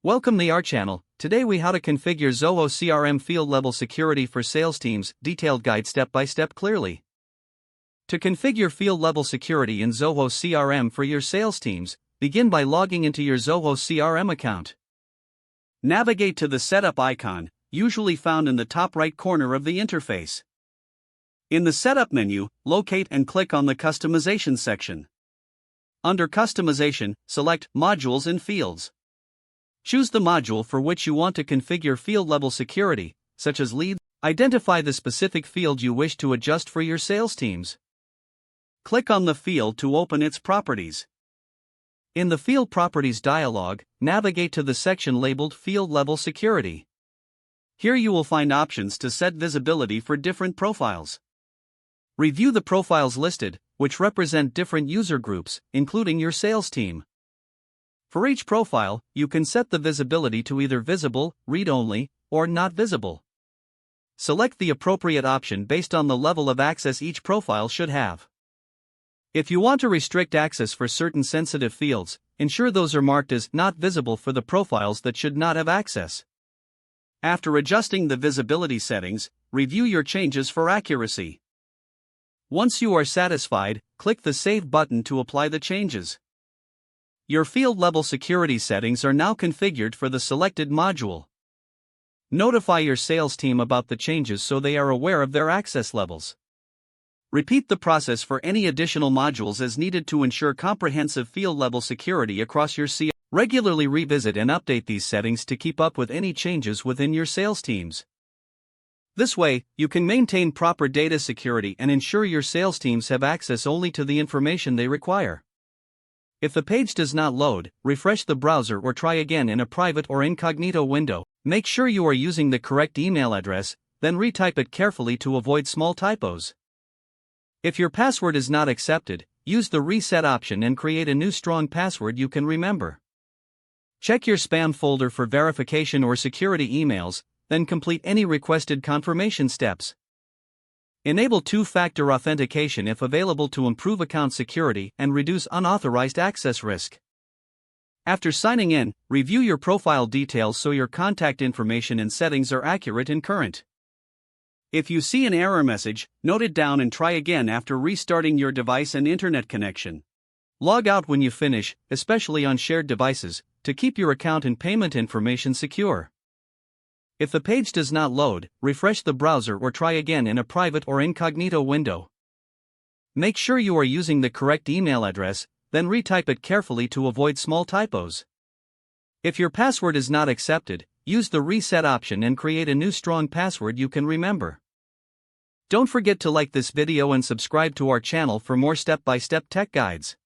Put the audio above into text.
Welcome to our channel. Today we how to configure Zoho CRM field level security for sales teams, detailed guide step by step clearly. To configure field level security in Zoho CRM for your sales teams, begin by logging into your Zoho CRM account. Navigate to the setup icon, usually found in the top right corner of the interface. In the setup menu, locate and click on the customization section. Under customization, select modules and fields. Choose the module for which you want to configure field-level security, such as leads. Identify the specific field you wish to adjust for your sales teams. Click on the field to open its properties. In the Field Properties dialog, navigate to the section labeled Field Level Security. Here you will find options to set visibility for different profiles. Review the profiles listed, which represent different user groups, including your sales team. For each profile, you can set the visibility to either visible, read-only, or not visible. Select the appropriate option based on the level of access each profile should have. If you want to restrict access for certain sensitive fields, ensure those are marked as not visible for the profiles that should not have access. After adjusting the visibility settings, review your changes for accuracy. Once you are satisfied, click the Save button to apply the changes. Your field-level security settings are now configured for the selected module. Notify your sales team about the changes so they are aware of their access levels. Repeat the process for any additional modules as needed to ensure comprehensive field-level security across your CRM. Regularly revisit and update these settings to keep up with any changes within your sales teams. This way, you can maintain proper data security and ensure your sales teams have access only to the information they require. If the page does not load, refresh the browser or try again in a private or incognito window. Make sure you are using the correct email address, then retype it carefully to avoid small typos. If your password is not accepted, use the reset option and create a new strong password you can remember. Check your spam folder for verification or security emails, then complete any requested confirmation steps. Enable two-factor authentication if available to improve account security and reduce unauthorized access risk. After signing in, review your profile details so your contact information and settings are accurate and current. If you see an error message, note it down and try again after restarting your device and internet connection. Log out when you finish, especially on shared devices, to keep your account and payment information secure. If the page does not load, refresh the browser or try again in a private or incognito window. Make sure you are using the correct email address, then retype it carefully to avoid small typos. If your password is not accepted, use the reset option and create a new strong password you can remember. Don't forget to like this video and subscribe to our channel for more step-by-step tech guides.